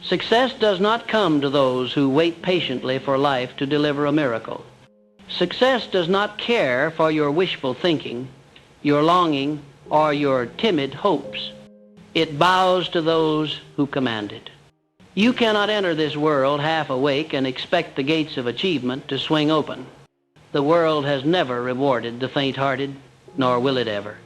Success does not come to those who wait patiently for life to deliver a miracle. Success does not care for your wishful thinking, your longing, or your timid hopes. It bows to those who command it. You cannot enter this world half awake and expect the gates of achievement to swing open. The world has never rewarded the faint-hearted, nor will it ever.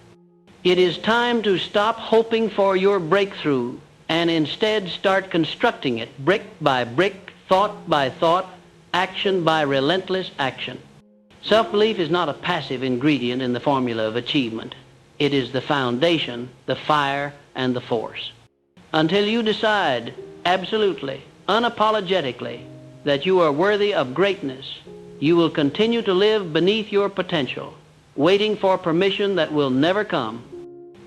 It is time to stop hoping for your breakthrough and instead start constructing it brick by brick, thought by thought, action by relentless action. Self-belief is not a passive ingredient in the formula of achievement. It is the foundation, the fire, and the force. Until you decide absolutely, unapologetically, that you are worthy of greatness, you will continue to live beneath your potential, waiting for permission that will never come.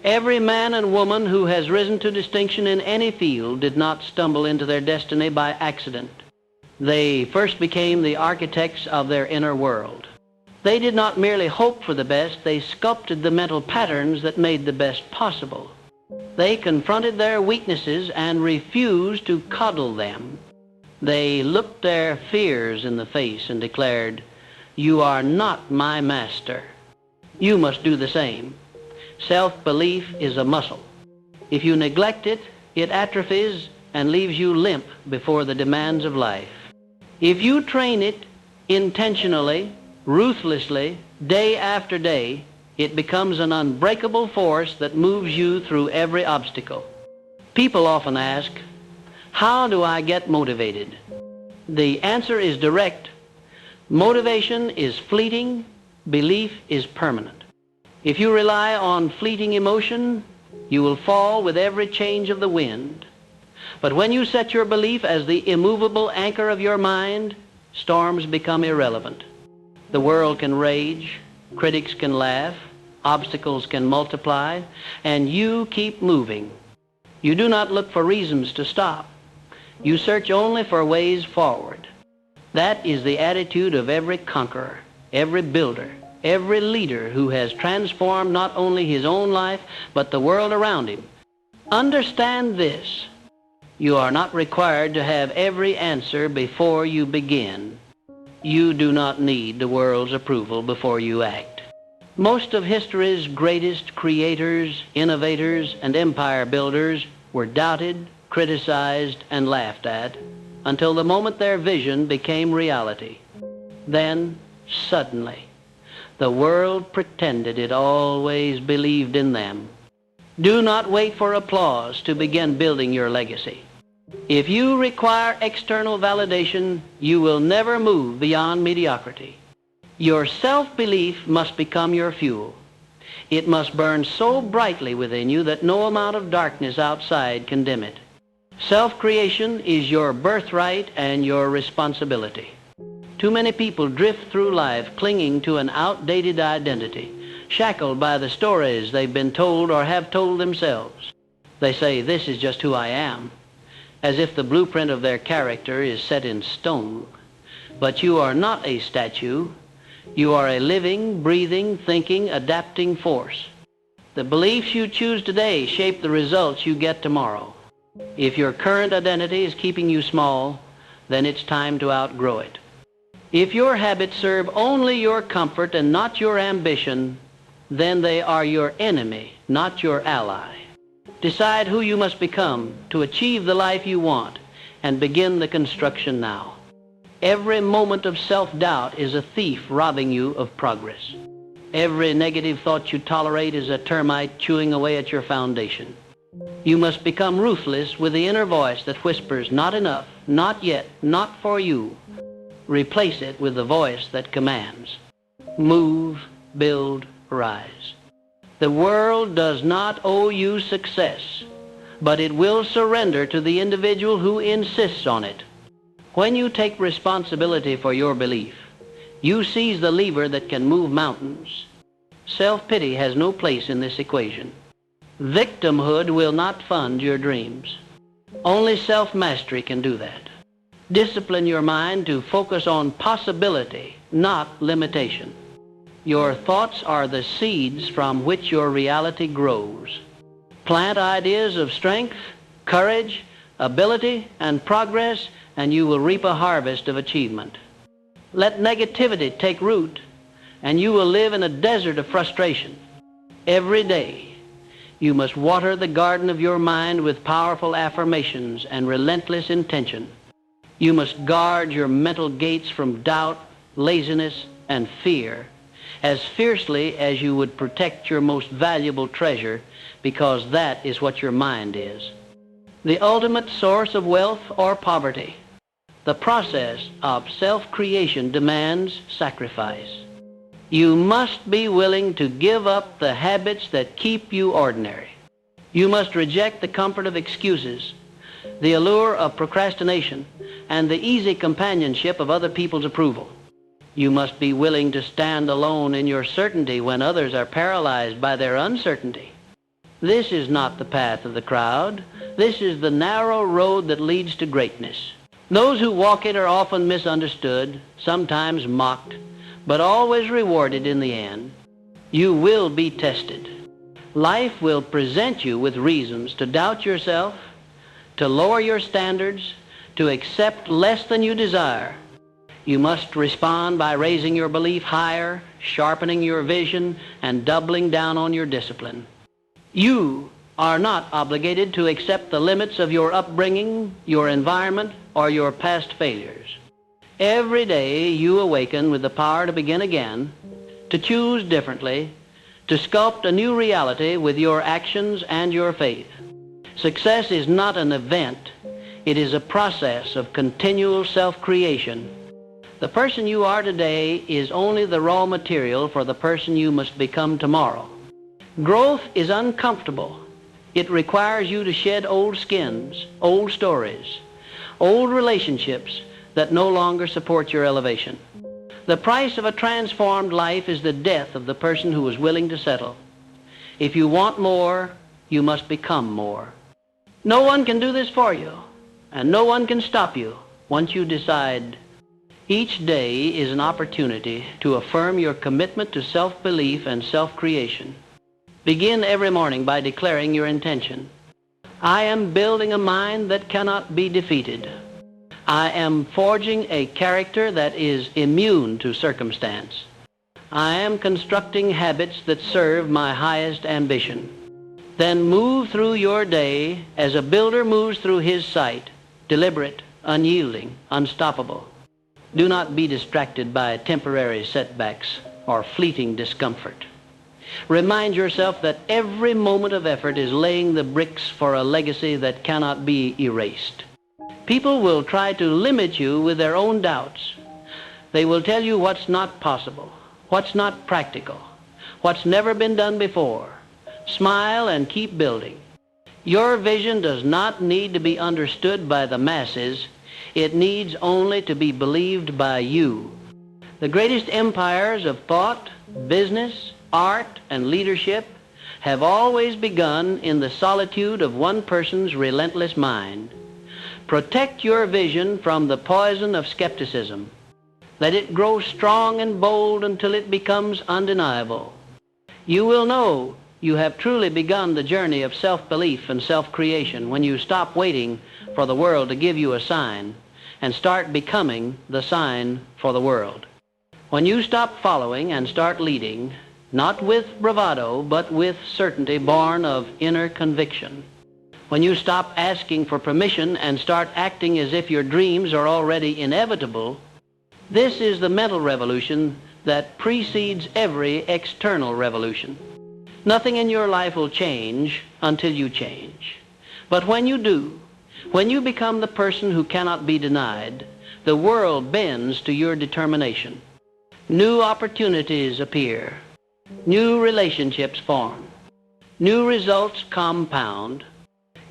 Every man and woman who has risen to distinction in any field did not stumble into their destiny by accident. They first became the architects of their inner world. They did not merely hope for the best, they sculpted the mental patterns that made the best possible. They confronted their weaknesses and refused to coddle them. They looked their fears in the face and declared, "You are not my master. You must do the same." Self-belief is a muscle. If you neglect it, it atrophies and leaves you limp before the demands of life. If you train it intentionally, ruthlessly, day after day, it becomes an unbreakable force that moves you through every obstacle. People often ask, "How do I get motivated?" The answer is direct. Motivation is fleeting, belief is permanent. If you rely on fleeting emotion, you will fall with every change of the wind. But when you set your belief as the immovable anchor of your mind, storms become irrelevant. The world can rage, critics can laugh, obstacles can multiply, and you keep moving. You do not look for reasons to stop. You search only for ways forward. That is the attitude of every conqueror, every builder, every leader who has transformed not only his own life, but the world around him. Understand this. You are not required to have every answer before you begin. You do not need the world's approval before you act. Most of history's greatest creators, innovators, and empire builders were doubted, criticized, and laughed at until the moment their vision became reality. Then, suddenly, the world pretended it always believed in them. Do not wait for applause to begin building your legacy. If you require external validation, you will never move beyond mediocrity. Your self-belief must become your fuel. It must burn so brightly within you that no amount of darkness outside can dim it. Self-creation is your birthright and your responsibility. Too many people drift through life clinging to an outdated identity, shackled by the stories they've been told or have told themselves. They say, "This is just who I am," as if the blueprint of their character is set in stone. But you are not a statue. You are a living, breathing, thinking, adapting force. The beliefs you choose today shape the results you get tomorrow. If your current identity is keeping you small, then it's time to outgrow it. If your habits serve only your comfort and not your ambition, then they are your enemy, not your ally. Decide who you must become to achieve the life you want and begin the construction now. Every moment of self-doubt is a thief robbing you of progress. Every negative thought you tolerate is a termite chewing away at your foundation. You must become ruthless with the inner voice that whispers, "Not enough, not yet, not for you." Replace it with the voice that commands. Move, build, rise. The world does not owe you success, but it will surrender to the individual who insists on it. When you take responsibility for your belief, you seize the lever that can move mountains. Self-pity has no place in this equation. Victimhood will not fund your dreams. Only self-mastery can do that. Discipline your mind to focus on possibility, not limitation. Your thoughts are the seeds from which your reality grows. Plant ideas of strength, courage, ability, and progress, and you will reap a harvest of achievement. Let negativity take root, and you will live in a desert of frustration. Every day, you must water the garden of your mind with powerful affirmations and relentless intention. You must guard your mental gates from doubt, laziness, and fear as fiercely as you would protect your most valuable treasure, because that is what your mind is. The ultimate source of wealth or poverty. The process of self-creation demands sacrifice. You must be willing to give up the habits that keep you ordinary. You must reject the comfort of excuses, the allure of procrastination, and the easy companionship of other people's approval. You must be willing to stand alone in your certainty when others are paralyzed by their uncertainty. This is not the path of the crowd. This is the narrow road that leads to greatness. Those who walk it are often misunderstood, sometimes mocked, but always rewarded in the end. You will be tested. Life will present you with reasons to doubt yourself, to lower your standards, to accept less than you desire. You must respond by raising your belief higher, sharpening your vision, and doubling down on your discipline. You are not obligated to accept the limits of your upbringing, your environment, or your past failures. Every day you awaken with the power to begin again, to choose differently, to sculpt a new reality with your actions and your faith. Success is not an event. It is a process of continual self-creation. The person you are today is only the raw material for the person you must become tomorrow. Growth is uncomfortable. It requires you to shed old skins, old stories, old relationships that no longer support your elevation. The price of a transformed life is the death of the person who is willing to settle. If you want more, you must become more. No one can do this for you, and no one can stop you once you decide. Each day is an opportunity to affirm your commitment to self-belief and self-creation. Begin every morning by declaring your intention. I am building a mind that cannot be defeated. I am forging a character that is immune to circumstance. I am constructing habits that serve my highest ambition. Then move through your day as a builder moves through his site, deliberate, unyielding, unstoppable. Do not be distracted by temporary setbacks or fleeting discomfort. Remind yourself that every moment of effort is laying the bricks for a legacy that cannot be erased. People will try to limit you with their own doubts. They will tell you what's not possible, what's not practical, what's never been done before. Smile and keep building. Your vision does not need to be understood by the masses. It needs only to be believed by you. The greatest empires of thought, business, art, and leadership have always begun in the solitude of one person's relentless mind. Protect your vision from the poison of skepticism. Let it grow strong and bold until it becomes undeniable. You will know you have truly begun the journey of self-belief and self-creation when you stop waiting for the world to give you a sign and start becoming the sign for the world. When you stop following and start leading, not with bravado, but with certainty born of inner conviction. When you stop asking for permission and start acting as if your dreams are already inevitable, this is the mental revolution that precedes every external revolution. Nothing in your life will change until you change. But when you do, when you become the person who cannot be denied, the world bends to your determination. New opportunities appear. New relationships form. New results compound.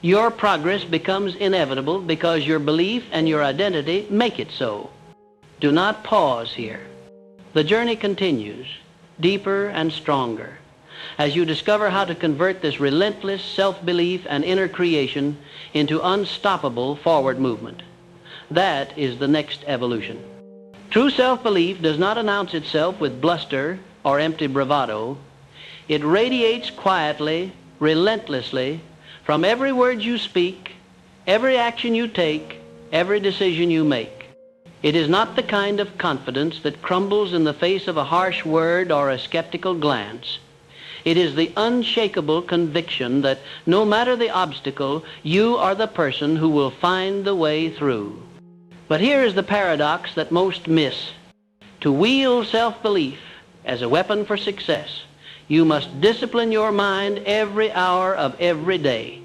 Your progress becomes inevitable because your belief and your identity make it so. Do not pause here. The journey continues, deeper and stronger, as you discover how to convert this relentless self-belief and inner creation into unstoppable forward movement. That is the next evolution. True self-belief does not announce itself with bluster or empty bravado. It radiates quietly, relentlessly, from every word you speak, every action you take, every decision you make. It is not the kind of confidence that crumbles in the face of a harsh word or a skeptical glance. It is the unshakable conviction that no matter the obstacle, you are the person who will find the way through. But here is the paradox that most miss. To wield self-belief as a weapon for success, you must discipline your mind every hour of every day.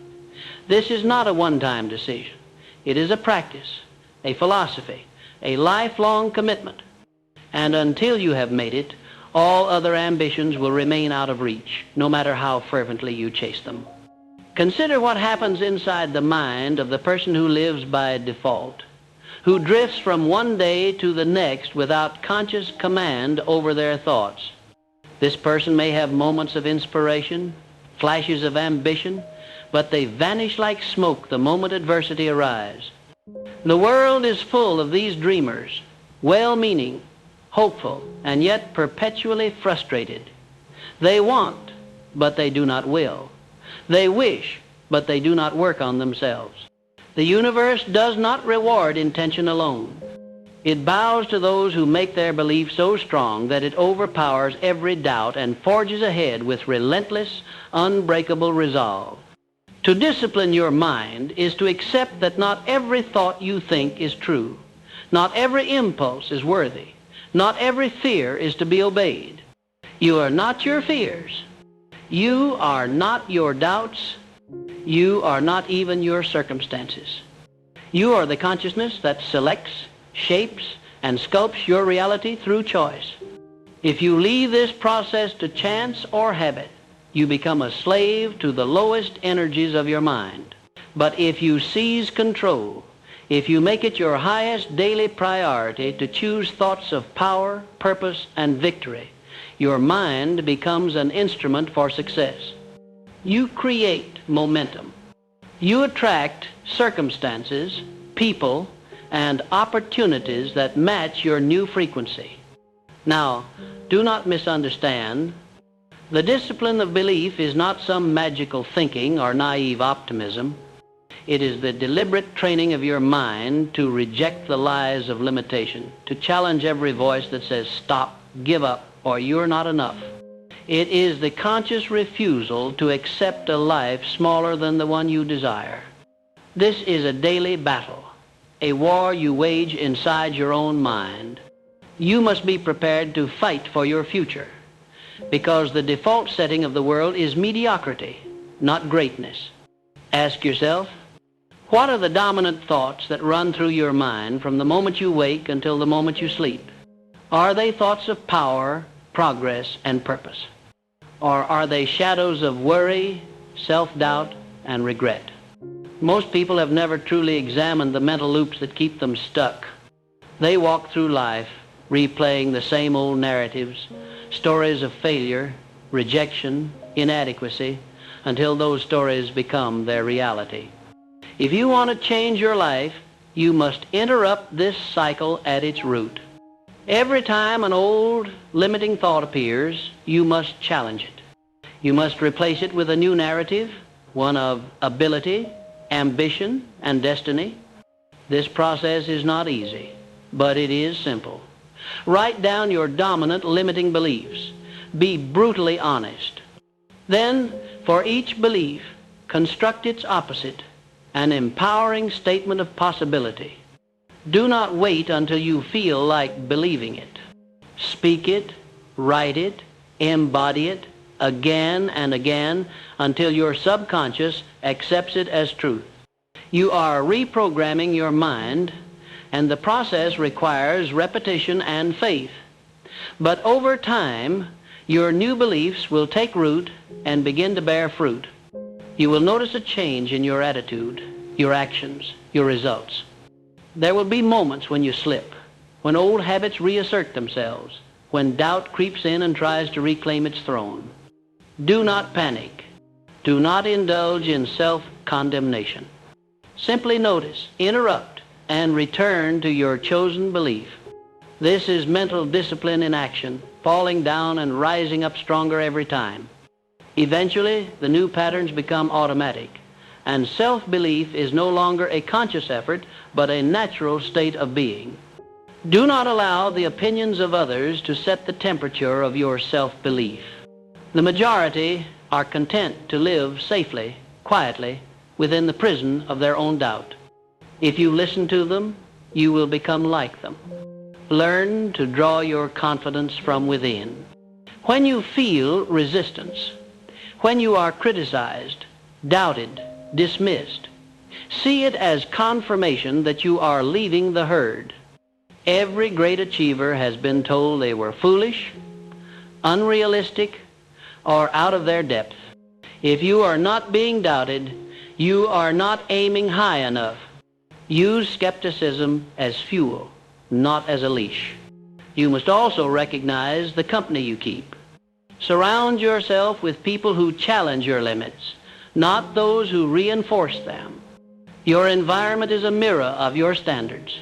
This is not a one-time decision. It is a practice, a philosophy, a lifelong commitment. And until you have made it, all other ambitions will remain out of reach, no matter how fervently you chase them. Consider what happens inside the mind of the person who lives by default, who drifts from one day to the next without conscious command over their thoughts. This person may have moments of inspiration, flashes of ambition, but they vanish like smoke the moment adversity arrives. The world is full of these dreamers, well-meaning, hopeful, and yet perpetually frustrated. They want, but they do not will. They wish, but they do not work on themselves. The universe does not reward intention alone. It bows to those who make their belief so strong that it overpowers every doubt and forges ahead with relentless, unbreakable resolve. To discipline your mind is to accept that not every thought you think is true. Not every impulse is worthy. Not every fear is to be obeyed. You are not your fears. You are not your doubts. You are not even your circumstances. You are the consciousness that selects, shapes, and sculpts your reality through choice. If you leave this process to chance or habit, you become a slave to the lowest energies of your mind. But if you seize control, if you make it your highest daily priority to choose thoughts of power, purpose, and victory, your mind becomes an instrument for success. You create momentum. You attract circumstances, people, and opportunities that match your new frequency. Now, do not misunderstand. The discipline of belief is not some magical thinking or naive optimism. It is the deliberate training of your mind to reject the lies of limitation, to challenge every voice that says stop, give up, or you're not enough. It is the conscious refusal to accept a life smaller than the one you desire. This is a daily battle, a war you wage inside your own mind. You must be prepared to fight for your future, because the default setting of the world is mediocrity, not greatness. Ask yourself, what are the dominant thoughts that run through your mind from the moment you wake until the moment you sleep? Are they thoughts of power, progress, and purpose? Or are they shadows of worry, self-doubt, and regret? Most people have never truly examined the mental loops that keep them stuck. They walk through life replaying the same old narratives, stories of failure, rejection, inadequacy, until those stories become their reality. If you want to change your life, you must interrupt this cycle at its root. Every time an old, limiting thought appears, you must challenge it. You must replace it with a new narrative, one of ability, ambition, and destiny. This process is not easy, but it is simple. Write down your dominant limiting beliefs. Be brutally honest. Then, for each belief, construct its opposite, an empowering statement of possibility. Do not wait until you feel like believing it. Speak it, write it, embody it, again and again, until your subconscious accepts it as truth. You are reprogramming your mind, and the process requires repetition and faith. But over time, your new beliefs will take root and begin to bear fruit. You will notice a change in your attitude, your actions, your results. There will be moments when you slip, when old habits reassert themselves, when doubt creeps in and tries to reclaim its throne. Do not panic. Do not indulge in self-condemnation. Simply notice, interrupt, and return to your chosen belief. This is mental discipline in action, falling down and rising up stronger every time. Eventually, the new patterns become automatic, and self-belief is no longer a conscious effort, but a natural state of being. Do not allow the opinions of others to set the temperature of your self-belief. The majority are content to live safely, quietly, within the prison of their own doubt. If you listen to them, you will become like them. Learn to draw your confidence from within. When you feel resistance, when you are criticized, doubted, dismissed, see it as confirmation that you are leaving the herd. Every great achiever has been told they were foolish, unrealistic, or out of their depth. If you are not being doubted, you are not aiming high enough. Use skepticism as fuel, not as a leash. You must also recognize the company you keep. Surround yourself with people who challenge your limits, not those who reinforce them. Your environment is a mirror of your standards.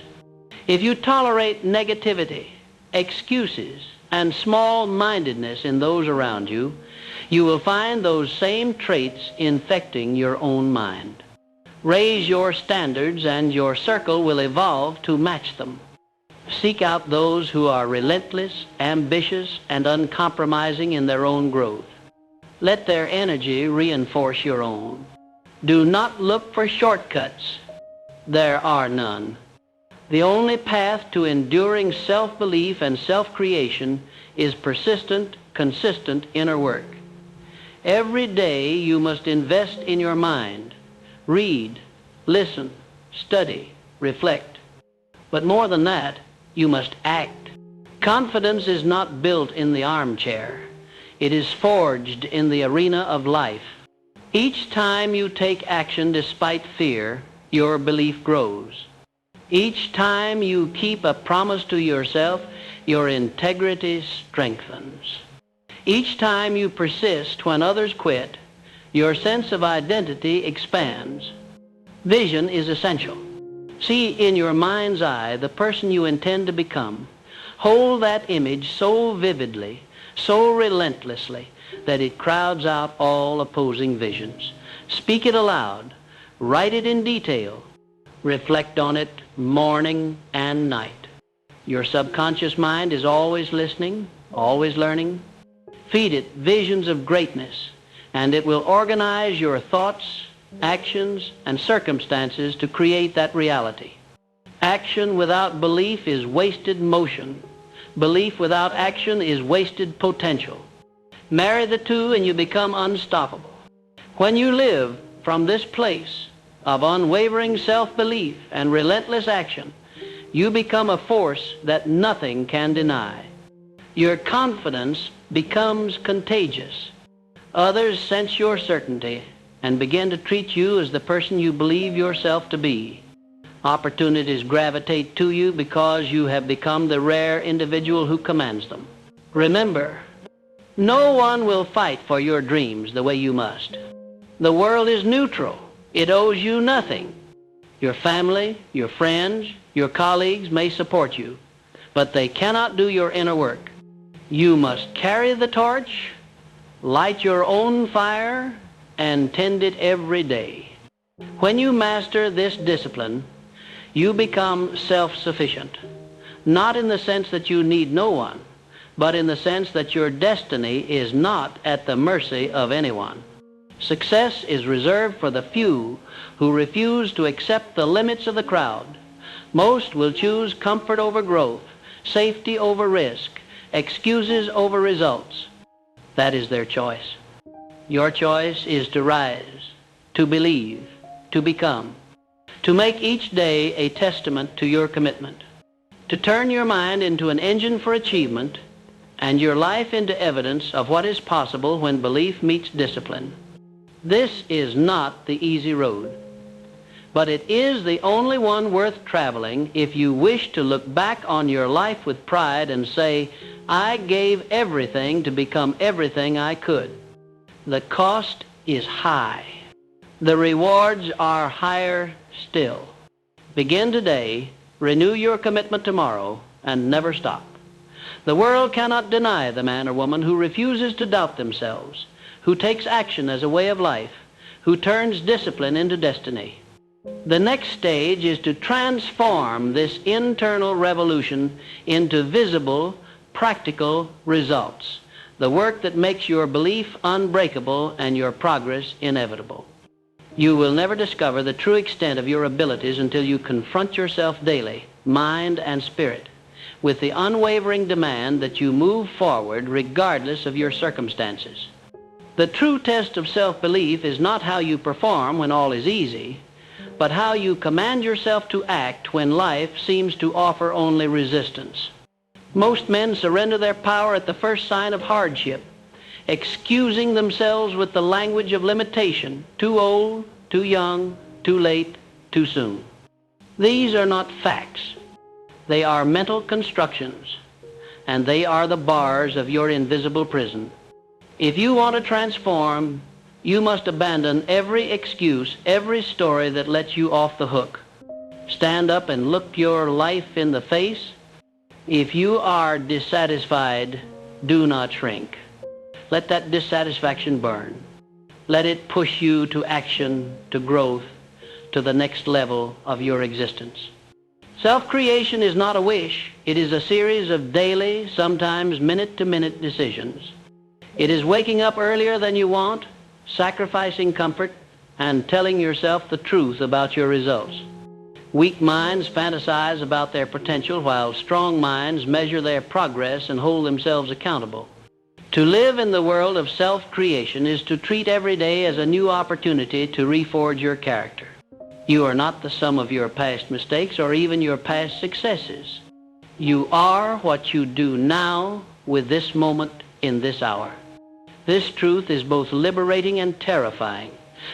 If you tolerate negativity, excuses, and small-mindedness in those around you, you will find those same traits infecting your own mind. Raise your standards and your circle will evolve to match them. Seek out those who are relentless, ambitious, and uncompromising in their own growth. Let their energy reinforce your own. Do not look for shortcuts. There are none. The only path to enduring self-belief and self-creation is persistent, consistent inner work. Every day you must invest in your mind. Read, listen, study, reflect. But more than that, you must act. Confidence is not built in the armchair. It is forged in the arena of life. Each time you take action despite fear, your belief grows. Each time you keep a promise to yourself, your integrity strengthens. Each time you persist when others quit, your sense of identity expands. Vision is essential. See in your mind's eye the person you intend to become. Hold that image so vividly, so relentlessly, that it crowds out all opposing visions. Speak it aloud. Write it in detail. Reflect on it morning and night. Your subconscious mind is always listening, always learning. Feed it visions of greatness, and it will organize your thoughts, actions, and circumstances to create that reality. Action without belief is wasted motion. Belief without action is wasted potential. Marry the two and you become unstoppable. When you live from this place of unwavering self-belief and relentless action, you become a force that nothing can deny. Your confidence becomes contagious. Others sense your certainty and begin to treat you as the person you believe yourself to be. Opportunities gravitate to you because you have become the rare individual who commands them. Remember, no one will fight for your dreams the way you must. The world is neutral. It owes you nothing. Your family, your friends, your colleagues may support you, but they cannot do your inner work. You must carry the torch, light your own fire, and tend it every day. When you master this discipline, you become self-sufficient, not in the sense that you need no one, but in the sense that your destiny is not at the mercy of anyone. Success is reserved for the few who refuse to accept the limits of the crowd. Most will choose comfort over growth, safety over risk, excuses over results. That is their choice. Your choice is to rise, to believe, to become, to make each day a testament to your commitment, to turn your mind into an engine for achievement and your life into evidence of what is possible when belief meets discipline. This is not the easy road, but it is the only one worth traveling if you wish to look back on your life with pride and say, I gave everything to become everything I could. The cost is high. The rewards are higher still. Begin today, renew your commitment tomorrow, and never stop. The world cannot deny the man or woman who refuses to doubt themselves, who takes action as a way of life, who turns discipline into destiny. The next stage is to transform this internal revolution into visible, practical results, the work that makes your belief unbreakable and your progress inevitable. You will never discover the true extent of your abilities until you confront yourself daily, mind and spirit, with the unwavering demand that you move forward regardless of your circumstances. The true test of self-belief is not how you perform when all is easy, but how you command yourself to act when life seems to offer only resistance. Most men surrender their power at the first sign of hardship, excusing themselves with the language of limitation: too old, too young, too late, too soon. These are not facts. They are mental constructions, and they are the bars of your invisible prison. If you want to transform, you must abandon every excuse, every story that lets you off the hook. Stand up and look your life in the face. If you are dissatisfied, do not shrink. Let that dissatisfaction burn. Let it push you to action, to growth, to the next level of your existence. Self-creation is not a wish. It is a series of daily, sometimes minute-to-minute decisions. It is waking up earlier than you want, sacrificing comfort, and telling yourself the truth about your results. Weak minds fantasize about their potential, while strong minds measure their progress and hold themselves accountable. To live in the world of self-creation is to treat every day as a new opportunity to reforge your character. You are not the sum of your past mistakes or even your past successes. You are what you do now with this moment in this hour. This truth is both liberating and terrifying,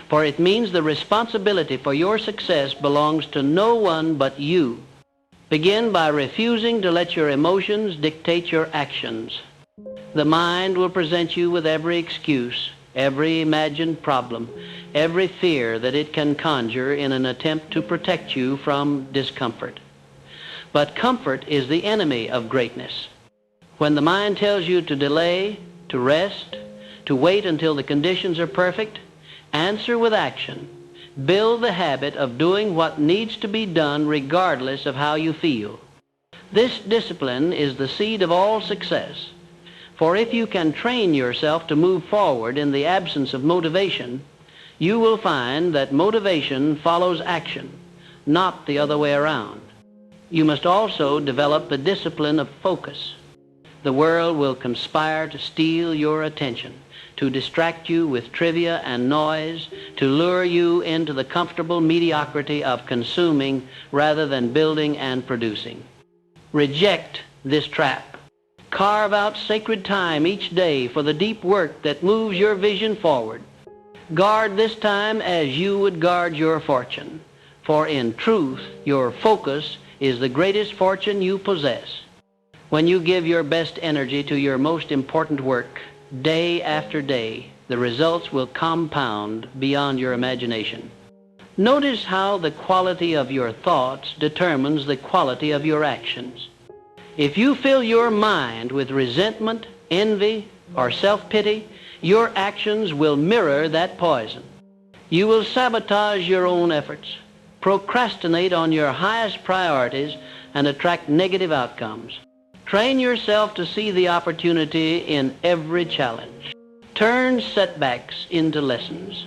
for it means the responsibility for your success belongs to no one but you. Begin by refusing to let your emotions dictate your actions. The mind will present you with every excuse, every imagined problem, every fear that it can conjure in an attempt to protect you from discomfort. But comfort is the enemy of greatness. When the mind tells you to delay, to rest, to wait until the conditions are perfect, answer with action. Build the habit of doing what needs to be done regardless of how you feel. This discipline is the seed of all success. For if you can train yourself to move forward in the absence of motivation, you will find that motivation follows action, not the other way around. You must also develop the discipline of focus. The world will conspire to steal your attention, to distract you with trivia and noise, to lure you into the comfortable mediocrity of consuming rather than building and producing. Reject this trap. Carve out sacred time each day for the deep work that moves your vision forward. Guard this time as you would guard your fortune, for in truth, your focus is the greatest fortune you possess. When you give your best energy to your most important work, day after day, the results will compound beyond your imagination. Notice how the quality of your thoughts determines the quality of your actions. If you fill your mind with resentment, envy, or self-pity, your actions will mirror that poison. You will sabotage your own efforts, procrastinate on your highest priorities, and attract negative outcomes. Train yourself to see the opportunity in every challenge. Turn setbacks into lessons.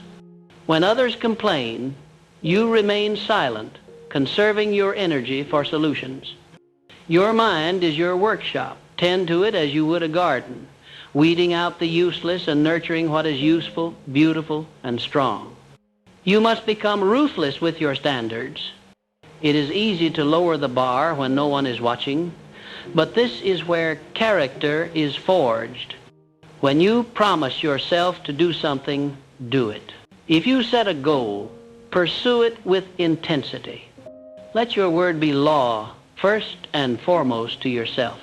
When others complain, you remain silent, conserving your energy for solutions. Your mind is your workshop. Tend to it as you would a garden, weeding out the useless and nurturing what is useful, beautiful, and strong. You must become ruthless with your standards. It is easy to lower the bar when no one is watching, but this is where character is forged. When you promise yourself to do something, do it. If you set a goal, pursue it with intensity. Let your word be law, first and foremost to yourself.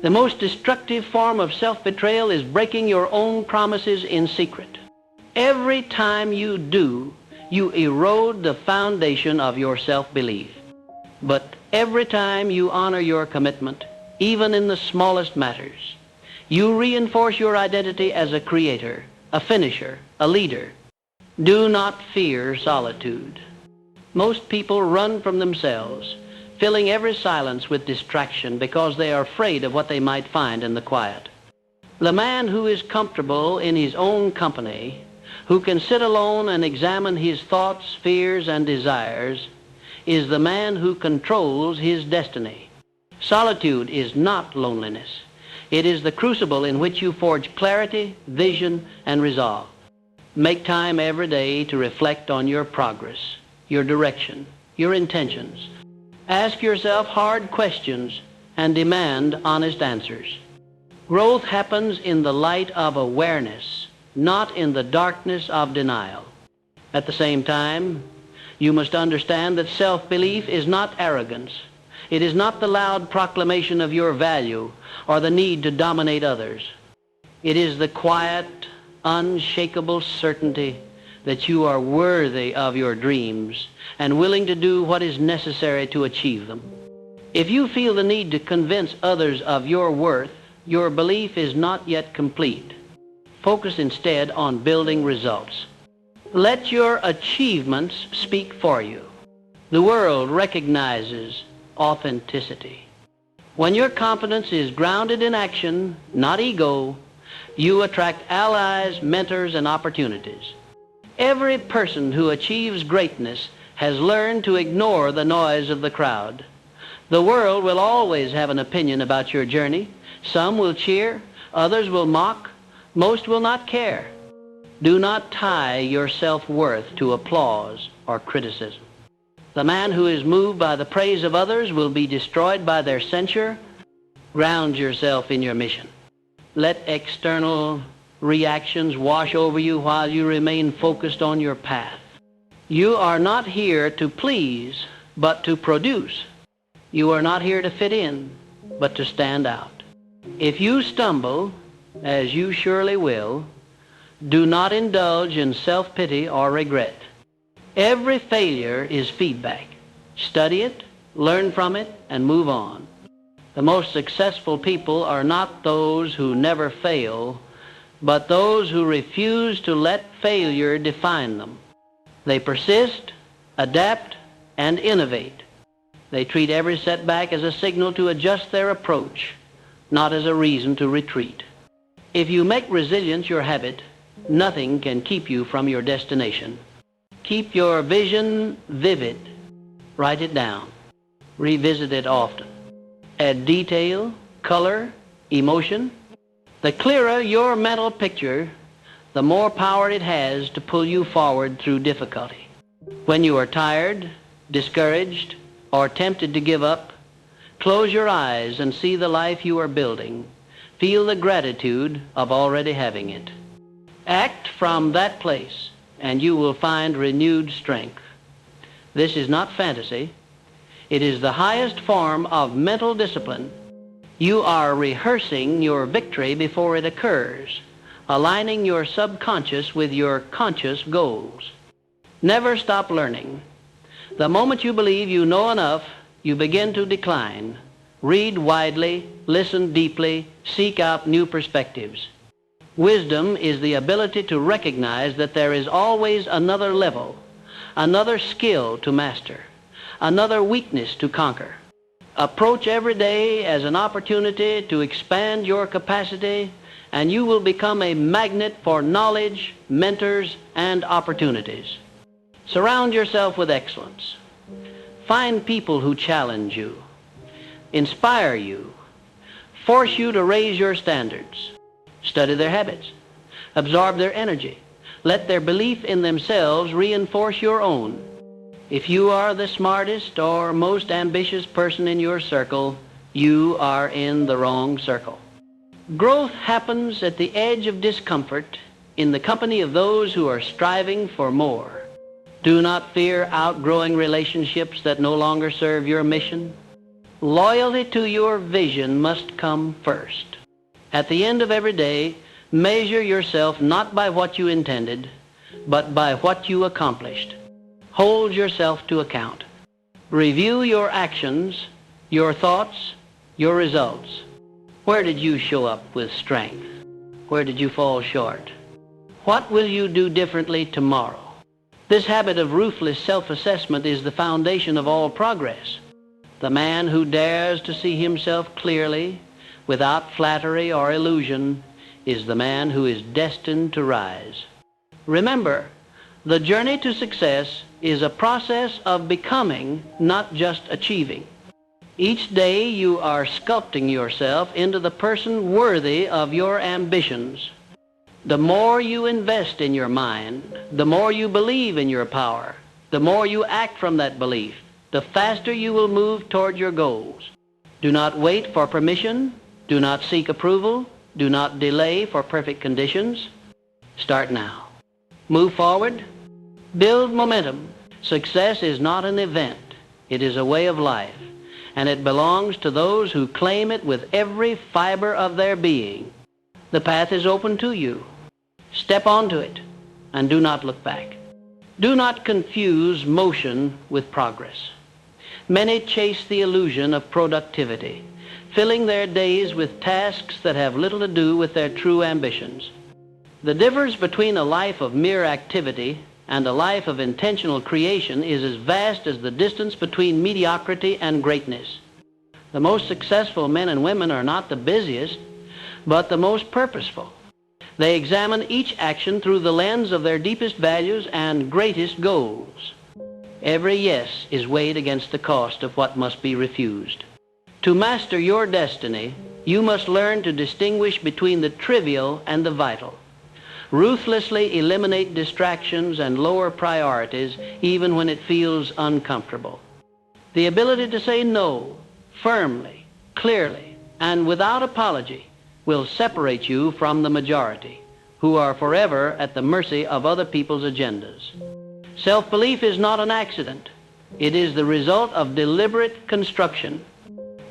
The most destructive form of self-betrayal is breaking your own promises in secret. Every time you do, you erode the foundation of your self-belief. But every time you honor your commitment, even in the smallest matters, you reinforce your identity as a creator, a finisher, a leader. Do not fear solitude. Most people run from themselves, filling every silence with distraction because they are afraid of what they might find in the quiet. The man who is comfortable in his own company, who can sit alone and examine his thoughts, fears, and desires, is the man who controls his destiny. Solitude is not loneliness. It is the crucible in which you forge clarity, vision, and resolve. Make time every day to reflect on your progress, your direction, your intentions. Ask yourself hard questions and demand honest answers. Growth happens in the light of awareness, not in the darkness of denial. At the same time, you must understand that self-belief is not arrogance. It is not the loud proclamation of your value or the need to dominate others. It is the quiet, unshakable certainty that you are worthy of your dreams and willing to do what is necessary to achieve them. If you feel the need to convince others of your worth, your belief is not yet complete. Focus instead on building results. Let your achievements speak for you. The world recognizes authenticity. When your confidence is grounded in action, not ego, you attract allies, mentors, and opportunities. Every person who achieves greatness has learned to ignore the noise of the crowd. The world will always have an opinion about your journey. Some will cheer, others will mock, most will not care. Do not tie your self-worth to applause or criticism. The man who is moved by the praise of others will be destroyed by their censure. Ground yourself in your mission. Let external reactions wash over you while you remain focused on your path. You are not here to please, but to produce. You are not here to fit in, but to stand out. If you stumble, as you surely will, do not indulge in self-pity or regret. Every failure is feedback. Study it, learn from it, and move on. The most successful people are not those who never fail, but those who refuse to let failure define them. They persist, adapt, and innovate. They treat every setback as a signal to adjust their approach, not as a reason to retreat. If you make resilience your habit, nothing can keep you from your destination. Keep your vision vivid. Write it down. Revisit it often. Add detail, color, emotion. The clearer your mental picture, the more power it has to pull you forward through difficulty. When you are tired, discouraged, or tempted to give up, close your eyes and see the life you are building. Feel the gratitude of already having it. Act from that place, and you will find renewed strength. This is not fantasy. It is the highest form of mental discipline. You are rehearsing your victory before it occurs, aligning your subconscious with your conscious goals. Never stop learning. The moment you believe you know enough, you begin to decline. Read widely, listen deeply, seek out new perspectives. Wisdom is the ability to recognize that there is always another level, another skill to master, another weakness to conquer. Approach every day as an opportunity to expand your capacity, and you will become a magnet for knowledge, mentors, and opportunities. Surround yourself with excellence. Find people who challenge you, inspire you, force you to raise your standards. Study their habits. Absorb their energy. Let their belief in themselves reinforce your own. If you are the smartest or most ambitious person in your circle, you are in the wrong circle. Growth happens at the edge of discomfort in the company of those who are striving for more. Do not fear outgrowing relationships that no longer serve your mission. Loyalty to your vision must come first. At the end of every day, measure yourself not by what you intended, but by what you accomplished. Hold yourself to account. Review your actions, your thoughts, your results. Where did you show up with strength? Where did you fall short? What will you do differently tomorrow? This habit of ruthless self-assessment is the foundation of all progress. The man who dares to see himself clearly, without flattery or illusion, is the man who is destined to rise. Remember, the journey to success is a process of becoming, not just achieving. Each day you are sculpting yourself into the person worthy of your ambitions. The more you invest in your mind, the more you believe in your power, the more you act from that belief, the faster you will move toward your goals. Do not wait for permission. Do not seek approval. Do not delay for perfect conditions. Start now. Move forward. Build momentum. Success is not an event. It is a way of life, and it belongs to those who claim it with every fiber of their being. The path is open to you. Step onto it, and do not look back. Do not confuse motion with progress. Many chase the illusion of productivity, filling their days with tasks that have little to do with their true ambitions. The difference between a life of mere activity and a life of intentional creation is as vast as the distance between mediocrity and greatness. The most successful men and women are not the busiest, but the most purposeful. They examine each action through the lens of their deepest values and greatest goals. Every yes is weighed against the cost of what must be refused. To master your destiny, you must learn to distinguish between the trivial and the vital. Ruthlessly eliminate distractions and lower priorities even when it feels uncomfortable. The ability to say no firmly, clearly, and without apology will separate you from the majority, who are forever at the mercy of other people's agendas. Self-belief is not an accident. It is the result of deliberate construction.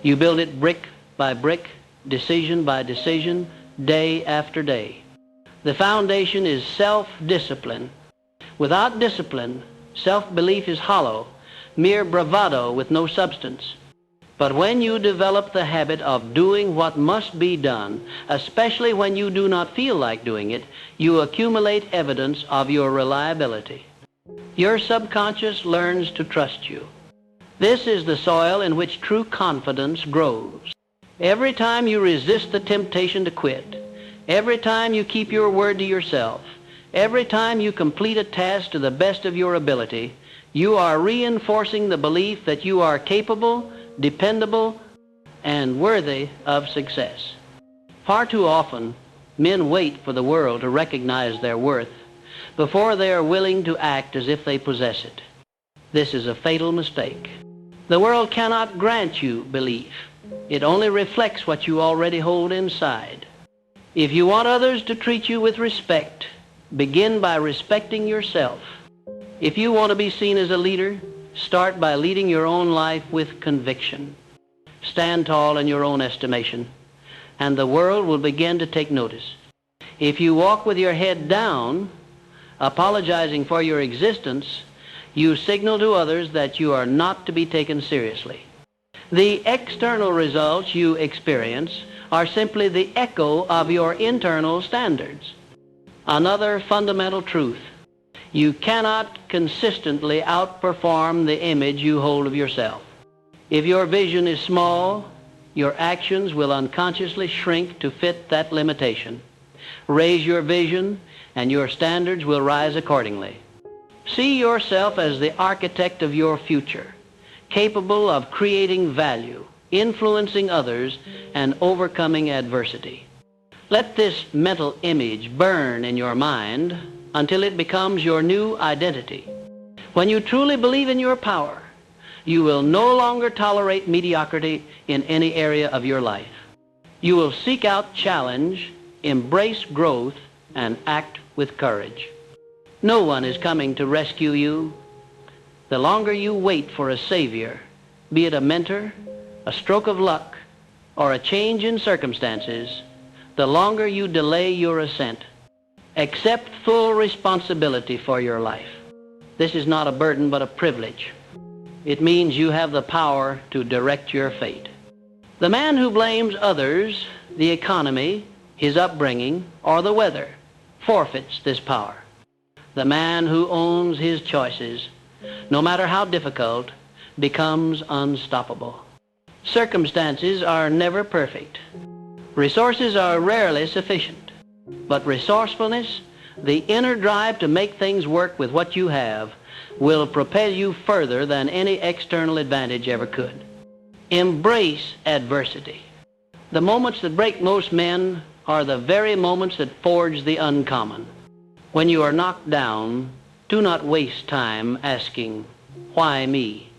You build it brick by brick, decision by decision, day after day. The foundation is self-discipline. Without discipline, self-belief is hollow, mere bravado with no substance. But when you develop the habit of doing what must be done, especially when you do not feel like doing it, you accumulate evidence of your reliability. Your subconscious learns to trust you. This is the soil in which true confidence grows. Every time you resist the temptation to quit, every time you keep your word to yourself, every time you complete a task to the best of your ability, you are reinforcing the belief that you are capable, dependable, and worthy of success. Far too often, men wait for the world to recognize their worth before they are willing to act as if they possess it. This is a fatal mistake. The world cannot grant you belief. It only reflects what you already hold inside. If you want others to treat you with respect, begin by respecting yourself. If you want to be seen as a leader, start by leading your own life with conviction. Stand tall in your own estimation, and the world will begin to take notice. If you walk with your head down, apologizing for your existence, you signal to others that you are not to be taken seriously. The external results you experience are simply the echo of your internal standards. Another fundamental truth: you cannot consistently outperform the image you hold of yourself. If your vision is small, your actions will unconsciously shrink to fit that limitation. Raise your vision, and your standards will rise accordingly. See yourself as the architect of your future, capable of creating value, influencing others, and overcoming adversity. Let this mental image burn in your mind until it becomes your new identity. When you truly believe in your power, you will no longer tolerate mediocrity in any area of your life. You will seek out challenge, embrace growth, and act with courage. No one is coming to rescue you. The longer you wait for a savior, be it a mentor, a stroke of luck, or a change in circumstances, the longer you delay your ascent. Accept full responsibility for your life. This is not a burden but a privilege. It means you have the power to direct your fate. The man who blames others, the economy, his upbringing, or the weather forfeits this power. The man who owns his choices, no matter how difficult, becomes unstoppable. Circumstances are never perfect. Resources are rarely sufficient. But resourcefulness, the inner drive to make things work with what you have, will propel you further than any external advantage ever could. Embrace adversity. The moments that break most men are the very moments that forge the uncommon. When you are knocked down, do not waste time asking, "Why me?"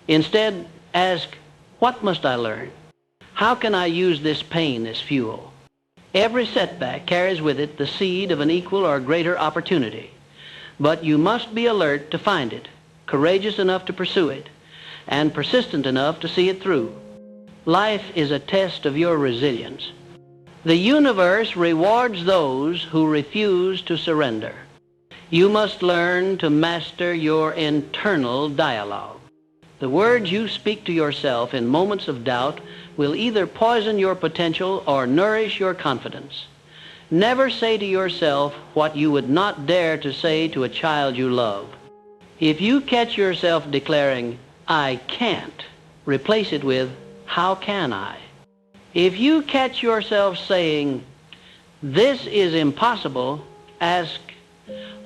Instead, ask, "What must I learn? How can I use this pain as fuel?" Every setback carries with it the seed of an equal or greater opportunity. But you must be alert to find it, courageous enough to pursue it, and persistent enough to see it through. Life is a test of your resilience. The universe rewards those who refuse to surrender. You must learn to master your internal dialogue. The words you speak to yourself in moments of doubt will either poison your potential or nourish your confidence. Never say to yourself what you would not dare to say to a child you love. If you catch yourself declaring, "I can't," replace it with, "How can I?" If you catch yourself saying, "This is impossible," ask,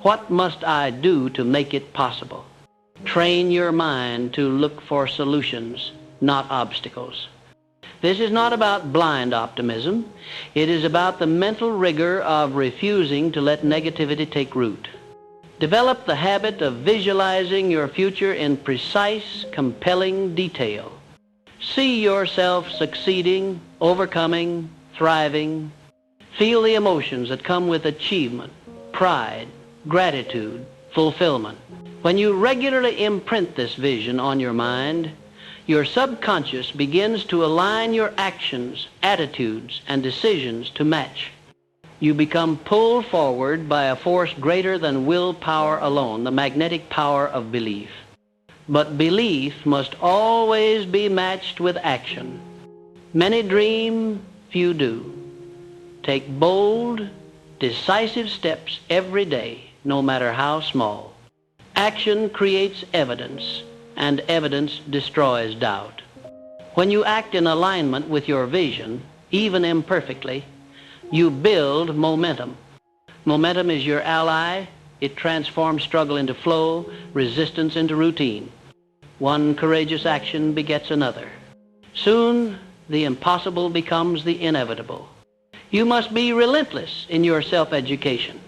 "What must I do to make it possible?" Train your mind to look for solutions, not obstacles. This is not about blind optimism. It is about the mental rigor of refusing to let negativity take root. Develop the habit of visualizing your future in precise, compelling detail. See yourself succeeding, overcoming, thriving. Feel the emotions that come with achievement, pride, gratitude, fulfillment. When you regularly imprint this vision on your mind, your subconscious begins to align your actions, attitudes, and decisions to match. You become pulled forward by a force greater than willpower alone, the magnetic power of belief. But belief must always be matched with action. Many dream, few do. Take bold, decisive steps every day, no matter how small. Action creates evidence, and evidence destroys doubt. When you act in alignment with your vision, even imperfectly, you build momentum. Momentum is your ally. It transforms struggle into flow, resistance into routine. One courageous action begets another. Soon, the impossible becomes the inevitable. You must be relentless in your self-education.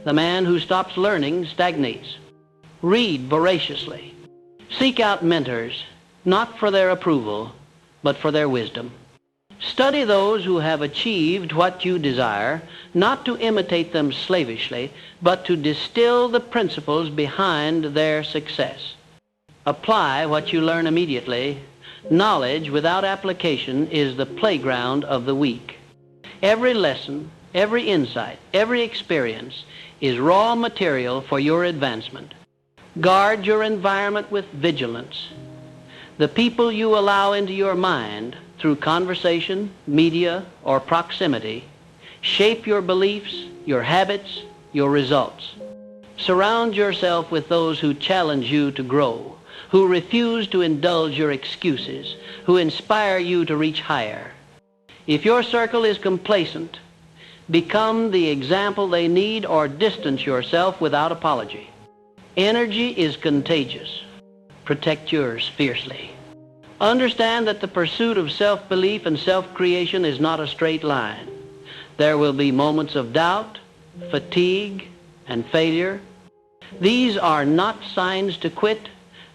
The man who stops learning stagnates. Read voraciously. Seek out mentors, not for their approval, but for their wisdom. Study those who have achieved what you desire, not to imitate them slavishly, but to distill the principles behind their success. Apply what you learn immediately. Knowledge without application is the playground of the weak. Every lesson, every insight, every experience is raw material for your advancement. Guard your environment with vigilance. The people you allow into your mind through conversation, media, or proximity shape your beliefs, your habits, your results. Surround yourself with those who challenge you to grow, who refuse to indulge your excuses, who inspire you to reach higher. If your circle is complacent, become the example they need or distance yourself without apology. Energy is contagious. Protect yours fiercely. Understand that the pursuit of self-belief and self-creation is not a straight line. There will be moments of doubt, fatigue, and failure. These are not signs to quit.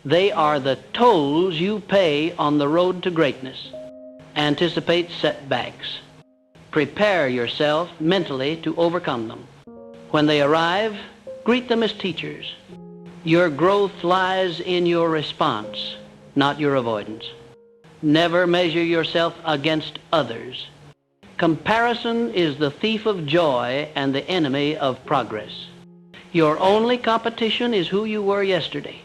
They are the tolls you pay on the road to greatness. Anticipate setbacks. Prepare yourself mentally to overcome them. When they arrive, greet them as teachers. Your growth lies in your response, not your avoidance. Never measure yourself against others. Comparison is the thief of joy and the enemy of progress. Your only competition is who you were yesterday.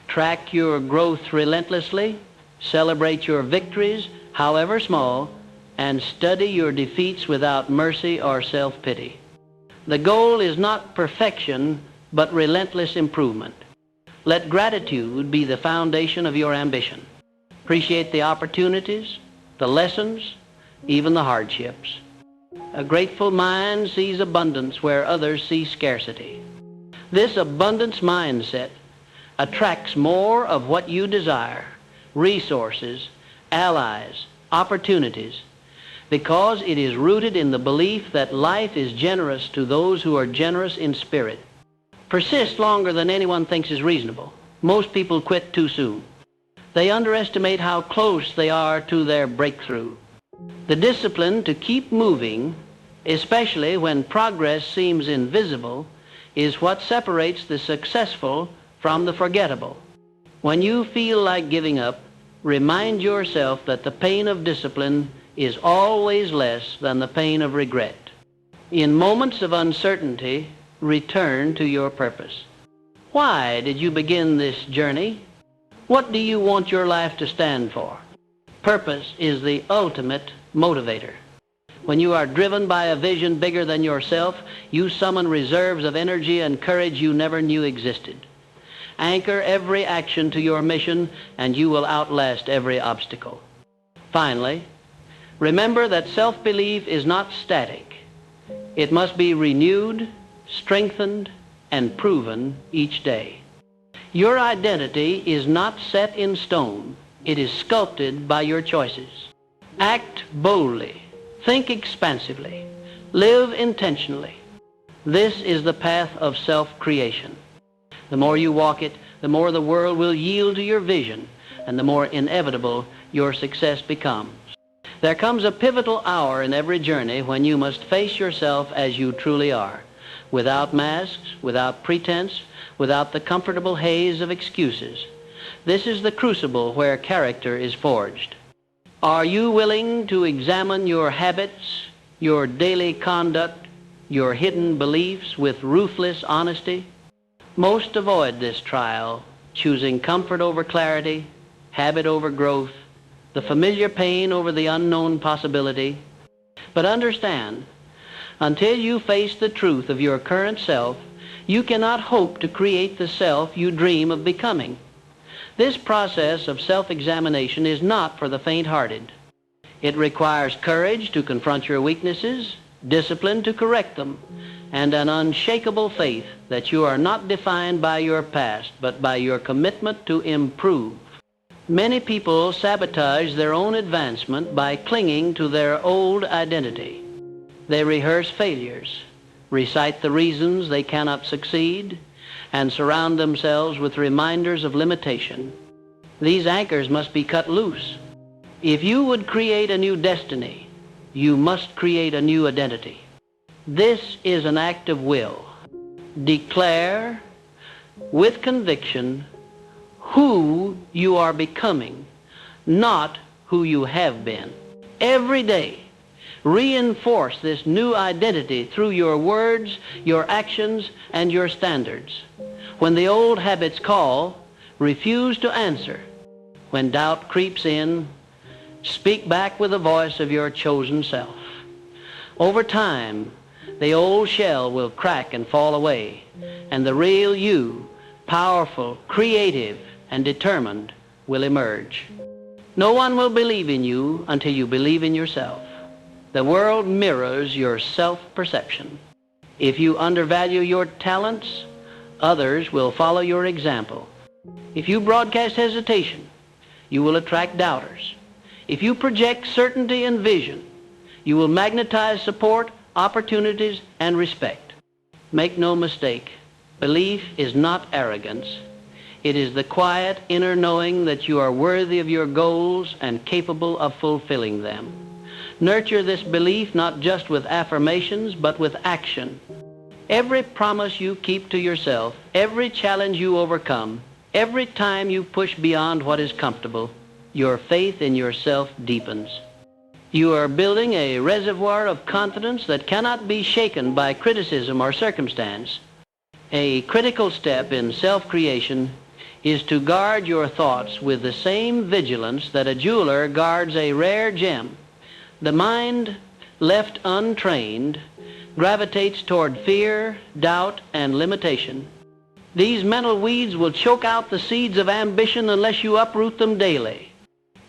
Track your growth relentlessly, celebrate your victories, however small, and study your defeats without mercy or self-pity. The goal is not perfection, but relentless improvement. Let gratitude be the foundation of your ambition. Appreciate the opportunities, the lessons, even the hardships. A grateful mind sees abundance where others see scarcity. This abundance mindset attracts more of what you desire, resources, allies, opportunities, because it is rooted in the belief that life is generous to those who are generous in spirit. Persist longer than anyone thinks is reasonable. Most people quit too soon. They underestimate how close they are to their breakthrough. The discipline to keep moving, especially when progress seems invisible, is what separates the successful from the forgettable. When you feel like giving up, remind yourself that the pain of discipline is always less than the pain of regret. In moments of uncertainty, return to your purpose. Why did you begin this journey? What do you want your life to stand for? Purpose is the ultimate motivator. When you are driven by a vision bigger than yourself, you summon reserves of energy and courage you never knew existed. Anchor every action to your mission, and you will outlast every obstacle. Finally, remember that self-belief is not static. It must be renewed, strengthened, and proven each day. Your identity is not set in stone. It is sculpted by your choices. Act boldly. Think expansively. Live intentionally. This is the path of self-creation. The more you walk it, the more the world will yield to your vision, and the more inevitable your success becomes. There comes a pivotal hour in every journey when you must face yourself as you truly are, without masks, without pretense, without the comfortable haze of excuses. This is the crucible where character is forged. Are you willing to examine your habits, your daily conduct, your hidden beliefs with ruthless honesty? Most avoid this trial, choosing comfort over clarity, habit over growth, the familiar pain over the unknown possibility. But understand, until you face the truth of your current self, you cannot hope to create the self you dream of becoming. This process of self-examination is not for the faint-hearted. It requires courage to confront your weaknesses, discipline to correct them, and an unshakable faith that you are not defined by your past, but by your commitment to improve. Many people sabotage their own advancement by clinging to their old identity. They rehearse failures, recite the reasons they cannot succeed, and surround themselves with reminders of limitation. These anchors must be cut loose. If you would create a new destiny, you must create a new identity. This is an act of will. Declare with conviction who you are becoming, not who you have been. Every day, reinforce this new identity through your words, your actions, and your standards. When the old habits call, refuse to answer. When doubt creeps in, speak back with the voice of your chosen self. Over time, the old shell will crack and fall away, and the real you, powerful, creative, and determined, will emerge. No one will believe in you until you believe in yourself. The world mirrors your self-perception. If you undervalue your talents, others will follow your example. If you broadcast hesitation, you will attract doubters. If you project certainty and vision, you will magnetize support, opportunities, and respect. Make no mistake, belief is not arrogance. It is the quiet inner knowing that you are worthy of your goals and capable of fulfilling them. Nurture this belief not just with affirmations, but with action. Every promise you keep to yourself, every challenge you overcome, every time you push beyond what is comfortable, your faith in yourself deepens. You are building a reservoir of confidence that cannot be shaken by criticism or circumstance. A critical step in self-creation is to guard your thoughts with the same vigilance that a jeweler guards a rare gem. The mind, left untrained, gravitates toward fear, doubt, and limitation. These mental weeds will choke out the seeds of ambition unless you uproot them daily.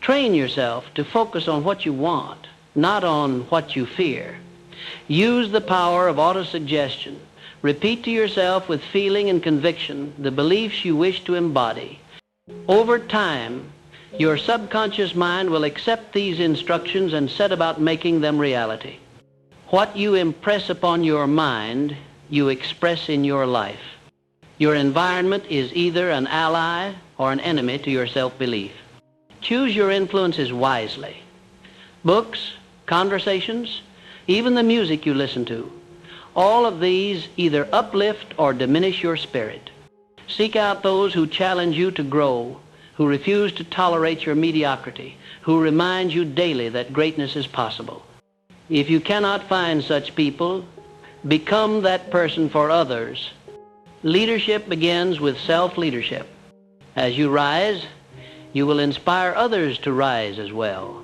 Train yourself to focus on what you want, not on what you fear. Use the power of autosuggestion. Repeat to yourself with feeling and conviction the beliefs you wish to embody. Over time, your subconscious mind will accept these instructions and set about making them reality. What you impress upon your mind, you express in your life. Your environment is either an ally or an enemy to your self-belief. Choose your influences wisely. Books, conversations, even the music you listen to, all of these either uplift or diminish your spirit. Seek out those who challenge you to grow, who refuse to tolerate your mediocrity, who remind you daily that greatness is possible. If you cannot find such people, become that person for others. Leadership begins with self-leadership. As you rise, you will inspire others to rise as well.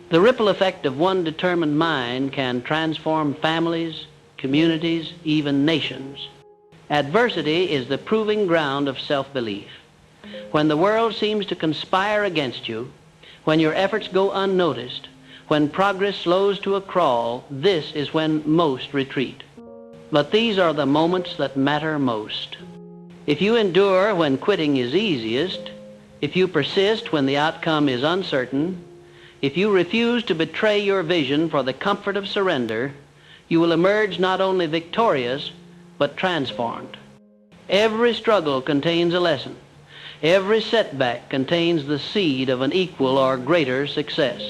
The ripple effect of one determined mind can transform families, communities, even nations. Adversity is the proving ground of self-belief. When the world seems to conspire against you, when your efforts go unnoticed, when progress slows to a crawl, this is when most retreat. But these are the moments that matter most. If you endure when quitting is easiest, if you persist when the outcome is uncertain, if you refuse to betray your vision for the comfort of surrender, you will emerge not only victorious, but transformed. Every struggle contains a lesson. Every setback contains the seed of an equal or greater success.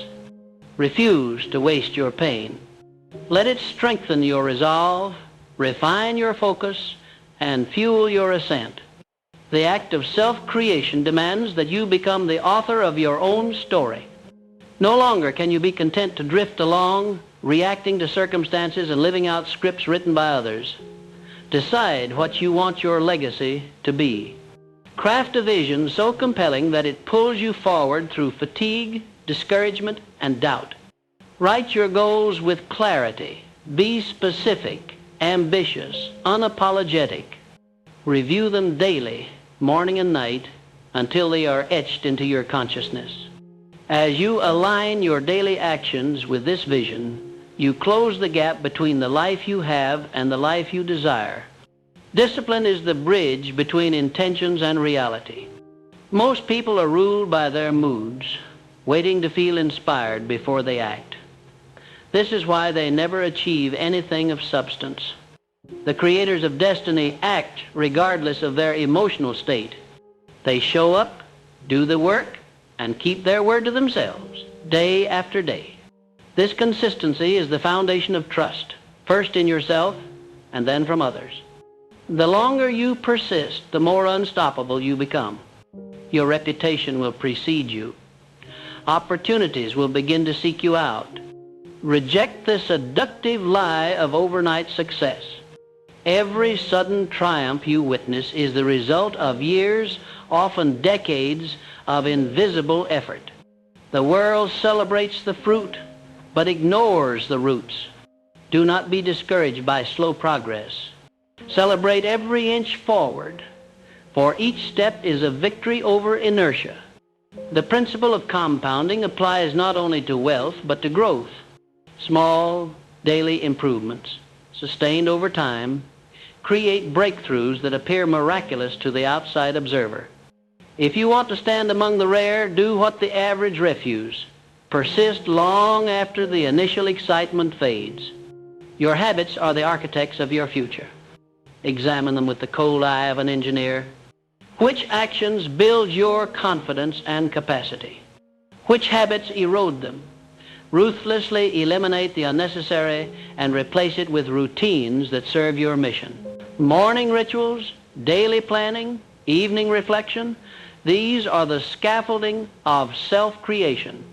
Refuse to waste your pain. Let it strengthen your resolve, refine your focus, and fuel your ascent. The act of self-creation demands that you become the author of your own story. No longer can you be content to drift along, reacting to circumstances and living out scripts written by others. Decide what you want your legacy to be. Craft a vision so compelling that it pulls you forward through fatigue, discouragement, and doubt. Write your goals with clarity. Be specific, ambitious, unapologetic. Review them daily, morning and night, until they are etched into your consciousness. As you align your daily actions with this vision, you close the gap between the life you have and the life you desire. Discipline is the bridge between intentions and reality. Most people are ruled by their moods, waiting to feel inspired before they act. This is why they never achieve anything of substance. The creators of destiny act regardless of their emotional state. They show up, do the work, and keep their word to themselves, day after day. This consistency is the foundation of trust, first in yourself and then from others. The longer you persist, the more unstoppable you become. Your reputation will precede you. Opportunities will begin to seek you out. Reject the seductive lie of overnight success. Every sudden triumph you witness is the result of years, often decades, of invisible effort. The world celebrates the fruit, but ignores the roots. Do not be discouraged by slow progress. Celebrate every inch forward, for each step is a victory over inertia. The principle of compounding applies not only to wealth, but to growth. Small, daily improvements, sustained over time, create breakthroughs that appear miraculous to the outside observer. If you want to stand among the rare, do what the average refuse. Persist long after the initial excitement fades. Your habits are the architects of your future. Examine them with the cold eye of an engineer. Which actions build your confidence and capacity? Which habits erode them? Ruthlessly eliminate the unnecessary and replace it with routines that serve your mission. Morning rituals, daily planning, evening reflection, these are the scaffolding of self-creation.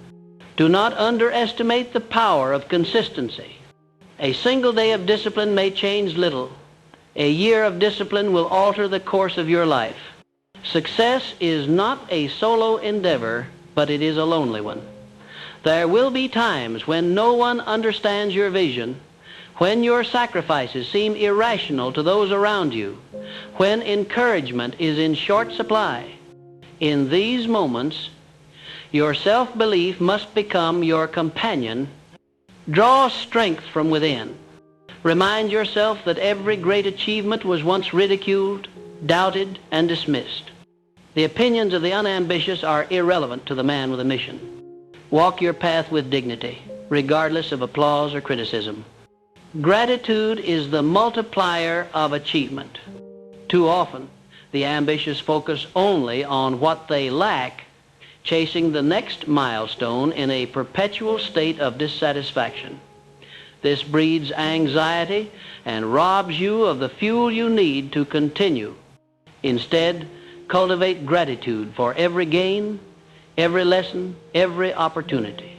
Do not underestimate the power of consistency. A single day of discipline may change little. A year of discipline will alter the course of your life. Success is not a solo endeavor, but it is a lonely one. There will be times when no one understands your vision, when your sacrifices seem irrational to those around you, when encouragement is in short supply, in these moments, your self-belief must become your companion. Draw strength from within. Remind yourself that every great achievement was once ridiculed, doubted, and dismissed. The opinions of the unambitious are irrelevant to the man with a mission. Walk your path with dignity, regardless of applause or criticism. Gratitude is the multiplier of achievement. Too often, the ambitious focus only on what they lack, chasing the next milestone in a perpetual state of dissatisfaction. This breeds anxiety and robs you of the fuel you need to continue. Instead, cultivate gratitude for every gain, every lesson, every opportunity.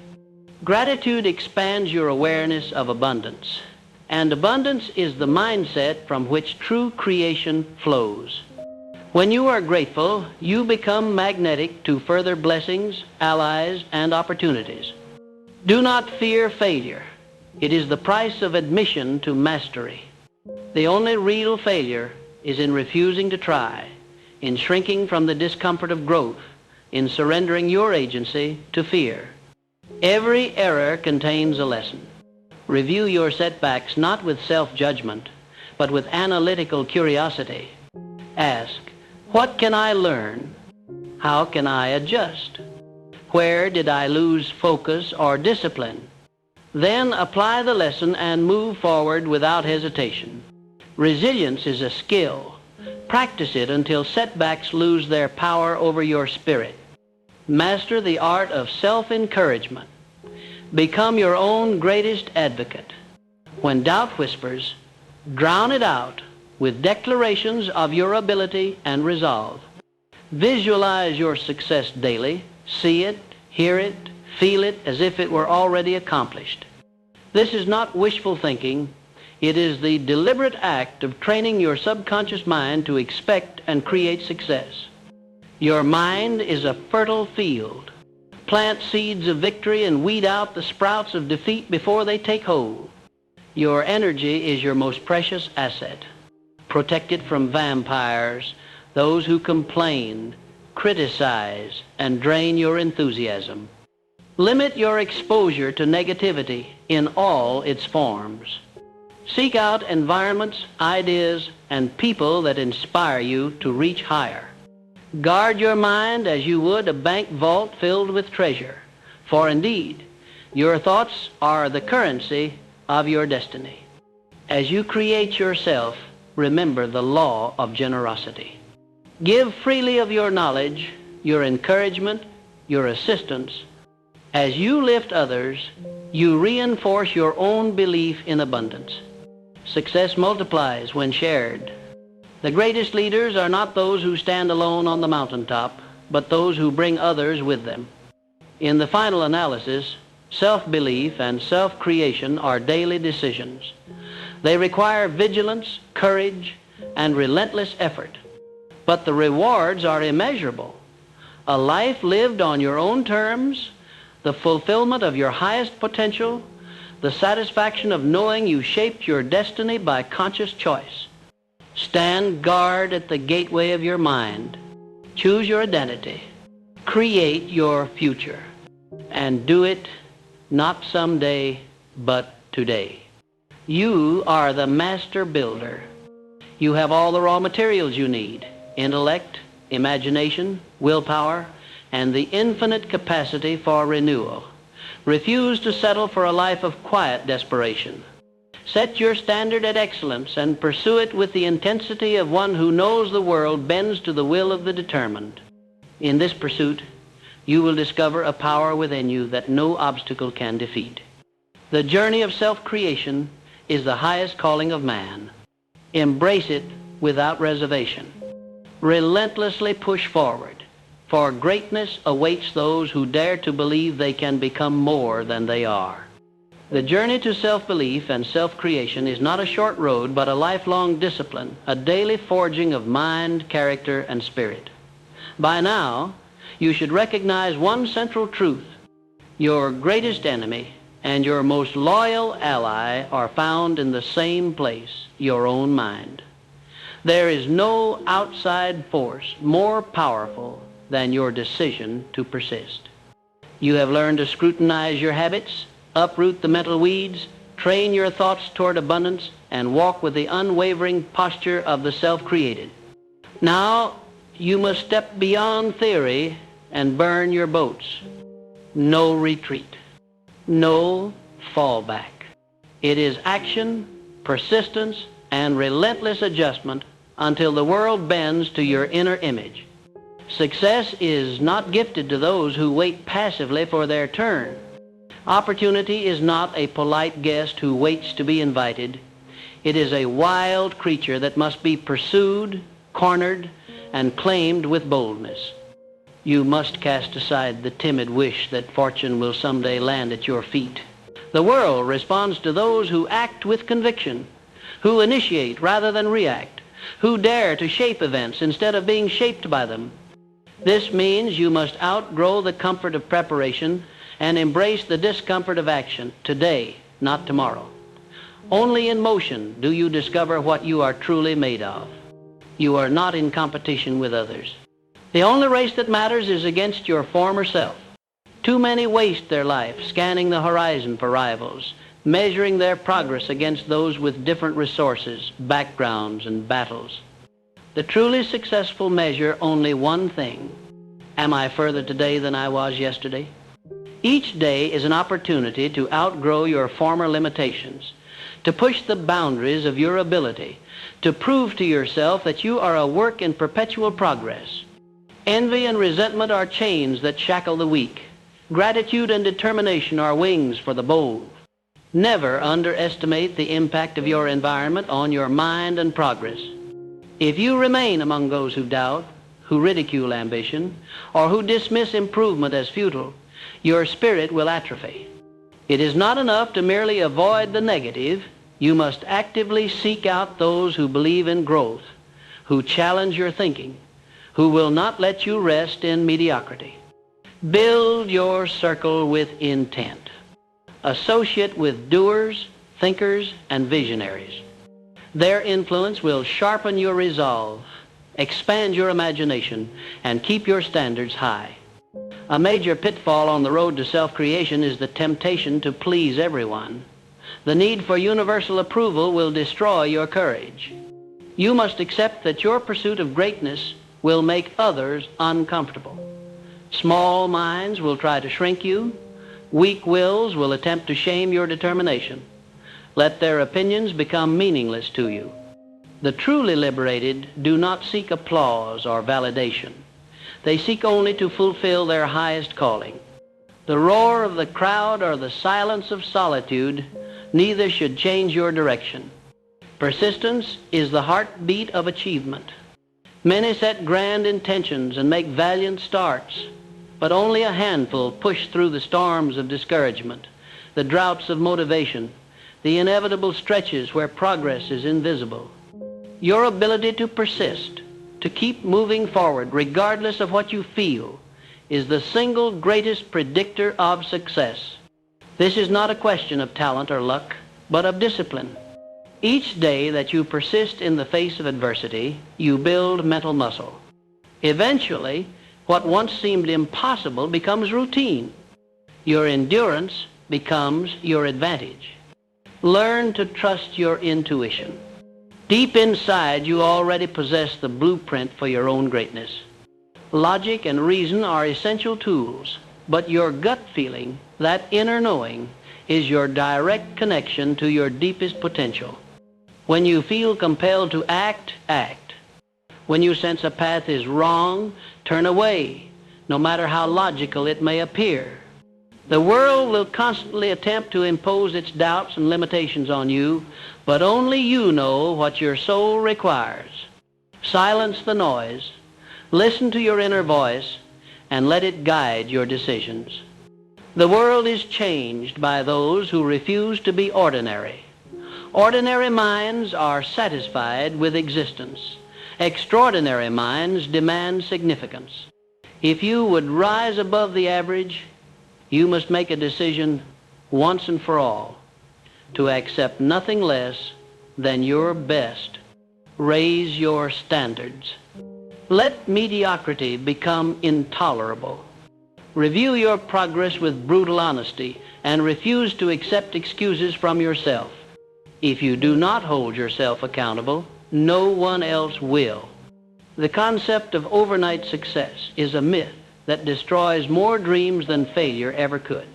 Gratitude expands your awareness of abundance, and abundance is the mindset from which true creation flows. When you are grateful, you become magnetic to further blessings, allies, and opportunities. Do not fear failure. It is the price of admission to mastery. The only real failure is in refusing to try, in shrinking from the discomfort of growth, in surrendering your agency to fear. Every error contains a lesson. Review your setbacks not with self-judgment, but with analytical curiosity. Ask, what can I learn? How can I adjust? Where did I lose focus or discipline? Then apply the lesson and move forward without hesitation. Resilience is a skill. Practice it until setbacks lose their power over your spirit. Master the art of self-encouragement. Become your own greatest advocate. When doubt whispers, drown it out with declarations of your ability and resolve. Visualize your success daily. See it, hear it, feel it as if it were already accomplished. This is not wishful thinking. It is the deliberate act of training your subconscious mind to expect and create success. Your mind is a fertile field. Plant seeds of victory and weed out the sprouts of defeat before they take hold. Your energy is your most precious asset. Protect it from vampires, those who complain, criticize, and drain your enthusiasm. Limit your exposure to negativity in all its forms. Seek out environments, ideas, and people that inspire you to reach higher. Guard your mind as you would a bank vault filled with treasure, for indeed, your thoughts are the currency of your destiny. As you create yourself, remember the law of generosity. Give freely of your knowledge, your encouragement, your assistance. As you lift others, you reinforce your own belief in abundance. Success multiplies when shared. The greatest leaders are not those who stand alone on the mountaintop, but those who bring others with them. In the final analysis, self-belief and self-creation are daily decisions. They require vigilance, courage, and relentless effort. But the rewards are immeasurable. A life lived on your own terms, the fulfillment of your highest potential, the satisfaction of knowing you shaped your destiny by conscious choice. Stand guard at the gateway of your mind. Choose your identity. Create your future. And do it not someday, but today. You are the master builder. You have all the raw materials you need: intellect, imagination, willpower, and the infinite capacity for renewal. Refuse to settle for a life of quiet desperation. Set your standard at excellence and pursue it with the intensity of one who knows the world bends to the will of the determined. In this pursuit, you will discover a power within you that no obstacle can defeat. The journey of self-creation is the highest calling of man. Embrace it without reservation. Relentlessly push forward, for greatness awaits those who dare to believe they can become more than they are. The journey to self-belief and self-creation is not a short road, but a lifelong discipline, a daily forging of mind, character, and spirit. By now, you should recognize one central truth. Your greatest enemy and your most loyal ally are found in the same place, your own mind. There is no outside force more powerful than your decision to persist. You have learned to scrutinize your habits, uproot the mental weeds, train your thoughts toward abundance, and walk with the unwavering posture of the self-created. Now, you must step beyond theory and burn your boats. No retreat. No fallback. It is action, persistence, and relentless adjustment until the world bends to your inner image. Success is not gifted to those who wait passively for their turn. Opportunity is not a polite guest who waits to be invited. It is a wild creature that must be pursued, cornered, and claimed with boldness. You must cast aside the timid wish that fortune will someday land at your feet. The world responds to those who act with conviction, who initiate rather than react, who dare to shape events instead of being shaped by them. This means you must outgrow the comfort of preparation and embrace the discomfort of action today, not tomorrow. Only in motion do you discover what you are truly made of. You are not in competition with others. The only race that matters is against your former self. Too many waste their life scanning the horizon for rivals, measuring their progress against those with different resources, backgrounds, and battles. The truly successful measure only one thing. Am I further today than I was yesterday? Each day is an opportunity to outgrow your former limitations, to push the boundaries of your ability, to prove to yourself that you are a work in perpetual progress. Envy and resentment are chains that shackle the weak. Gratitude and determination are wings for the bold. Never underestimate the impact of your environment on your mind and progress. If you remain among those who doubt, who ridicule ambition, or who dismiss improvement as futile, your spirit will atrophy. It is not enough to merely avoid the negative. You must actively seek out those who believe in growth, who challenge your thinking, who will not let you rest in mediocrity. Build your circle with intent. Associate with doers, thinkers, and visionaries. Their influence will sharpen your resolve, expand your imagination, and keep your standards high. A major pitfall on the road to self-creation is the temptation to please everyone. The need for universal approval will destroy your courage. You must accept that your pursuit of greatness will make others uncomfortable. Small minds will try to shrink you. Weak wills will attempt to shame your determination. Let their opinions become meaningless to you. The truly liberated do not seek applause or validation. They seek only to fulfill their highest calling. The roar of the crowd or the silence of solitude, neither should change your direction. Persistence is the heartbeat of achievement. Many set grand intentions and make valiant starts, but only a handful push through the storms of discouragement, the droughts of motivation, the inevitable stretches where progress is invisible. Your ability to persist, to keep moving forward regardless of what you feel, is the single greatest predictor of success. This is not a question of talent or luck, but of discipline. Each day that you persist in the face of adversity, you build mental muscle. Eventually, what once seemed impossible becomes routine. Your endurance becomes your advantage. Learn to trust your intuition. Deep inside, you already possess the blueprint for your own greatness. Logic and reason are essential tools, but your gut feeling, that inner knowing, is your direct connection to your deepest potential. When you feel compelled to act, act. When you sense a path is wrong, turn away, no matter how logical it may appear. The world will constantly attempt to impose its doubts and limitations on you, but only you know what your soul requires. Silence the noise, listen to your inner voice, and let it guide your decisions. The world is changed by those who refuse to be ordinary. Ordinary minds are satisfied with existence. Extraordinary minds demand significance. If you would rise above the average, you must make a decision once and for all, to accept nothing less than your best. Raise your standards. Let mediocrity become intolerable. Review your progress with brutal honesty and refuse to accept excuses from yourself. If you do not hold yourself accountable, no one else will. The concept of overnight success is a myth that destroys more dreams than failure ever could.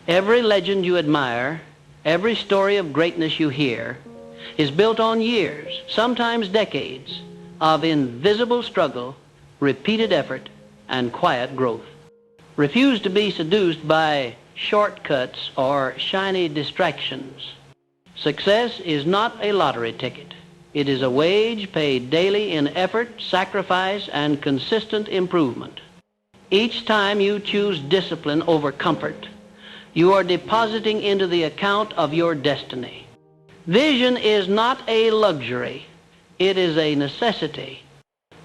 Every legend you admire, every story of greatness you hear, is built on years, sometimes decades, of invisible struggle, repeated effort, and quiet growth. Refuse to be seduced by shortcuts or shiny distractions. Success is not a lottery ticket. It is a wage paid daily in effort, sacrifice, and consistent improvement. Each time you choose discipline over comfort, you are depositing into the account of your destiny. Vision is not a luxury. It is a necessity.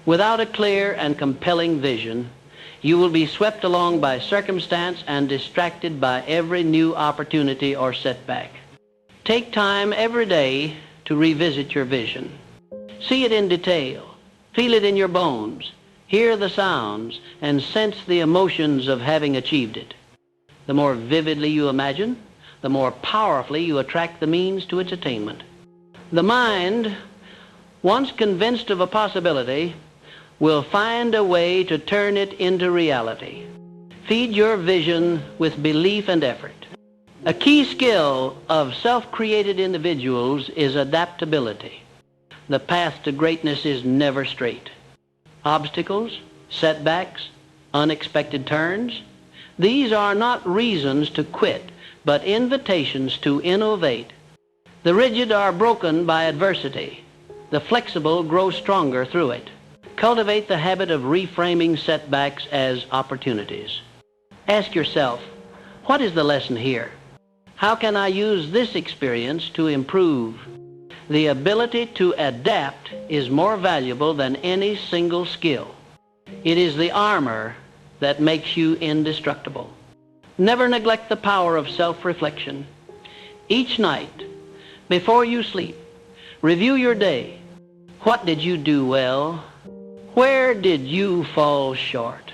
Without a clear and compelling vision, you will be swept along by circumstance and distracted by every new opportunity or setback. Take time every day to revisit your vision. See it in detail. Feel it in your bones. Hear the sounds and sense the emotions of having achieved it. The more vividly you imagine, the more powerfully you attract the means to its attainment. The mind, once convinced of a possibility, will find a way to turn it into reality. Feed your vision with belief and effort. A key skill of self-created individuals is adaptability. The path to greatness is never straight. Obstacles, setbacks, unexpected turns, these are not reasons to quit, but invitations to innovate. The rigid are broken by adversity. The flexible grow stronger through it. Cultivate the habit of reframing setbacks as opportunities. Ask yourself, what is the lesson here? How can I use this experience to improve? The ability to adapt is more valuable than any single skill. It is the armor that makes you indestructible. Never neglect the power of self-reflection. Each night, before you sleep, review your day. What did you do well? Where did you fall short?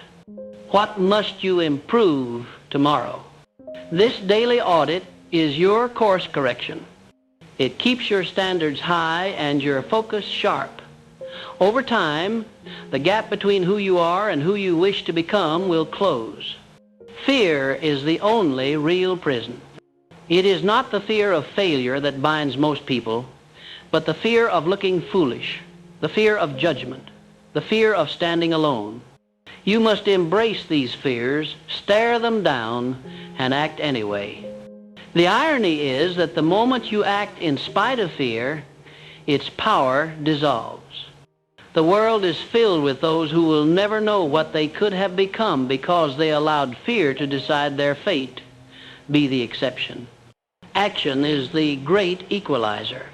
What must you improve tomorrow? This daily audit is your course correction. It keeps your standards high and your focus sharp. Over time, the gap between who you are and who you wish to become will close. Fear is the only real prison. It is not the fear of failure that binds most people, but the fear of looking foolish, the fear of judgment, the fear of standing alone. You must embrace these fears, stare them down, and act anyway. The irony is that the moment you act in spite of fear, its power dissolves. The world is filled with those who will never know what they could have become because they allowed fear to decide their fate. Be the exception. Action is the great equalizer.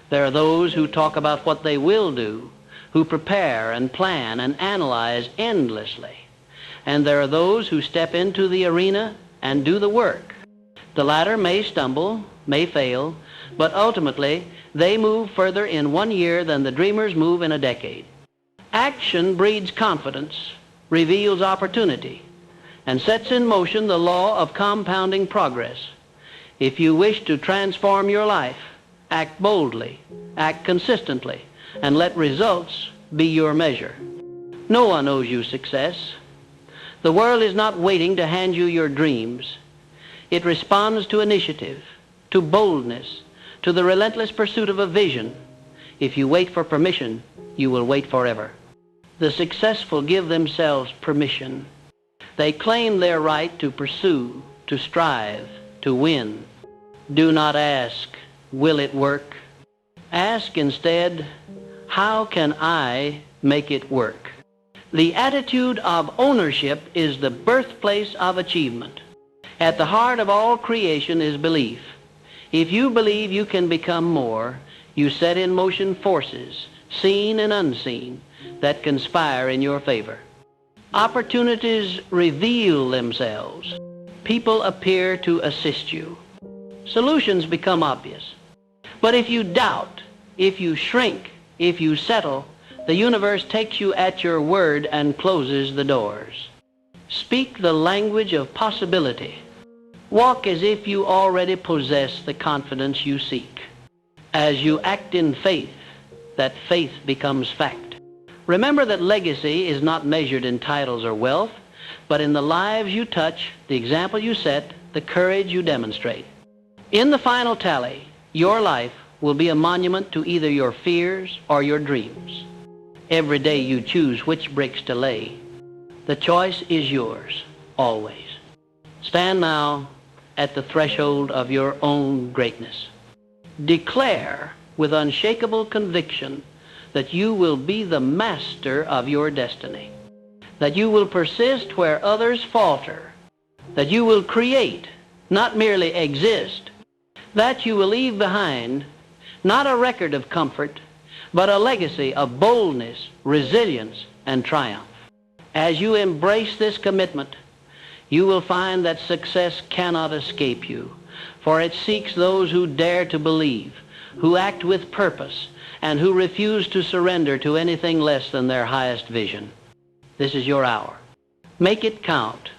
There are those who talk about what they will do, who prepare and plan and analyze endlessly. And there are those who step into the arena and do the work. The latter may stumble, may fail, but ultimately they move further in 1 year than the dreamers move in a decade. Action breeds confidence, reveals opportunity, and sets in motion the law of compounding progress. If you wish to transform your life, act boldly, act consistently, and let results be your measure. No one owes you success. The world is not waiting to hand you your dreams. It responds to initiative, to boldness, to the relentless pursuit of a vision. If you wait for permission, you will wait forever. The successful give themselves permission. They claim their right to pursue, to strive, to win. Do not ask, will it work? Ask instead, how can I make it work? The attitude of ownership is the birthplace of achievement. At the heart of all creation is belief. If you believe you can become more, you set in motion forces, seen and unseen, that conspire in your favor. Opportunities reveal themselves. people appear to assist you. Solutions become obvious. But if you doubt, if you shrink, if you settle, the universe takes you at your word and closes the doors. Speak the language of possibility. Walk as if you already possess the confidence you seek. As you act in faith, that faith becomes fact. Remember that legacy is not measured in titles or wealth, but in the lives you touch, the example you set, the courage you demonstrate. In the final tally, your life will be a monument to either your fears or your dreams. Every day you choose which bricks to lay. The choice is yours, always. Stand now at the threshold of your own greatness. Declare with unshakable conviction that you will be the master of your destiny, that you will persist where others falter, that you will create, not merely exist, that you will leave behind not a record of comfort, but a legacy of boldness, resilience, and triumph. As you embrace this commitment, you will find that success cannot escape you, for it seeks those who dare to believe, who act with purpose, and who refuse to surrender to anything less than their highest vision. This is your hour. Make it count.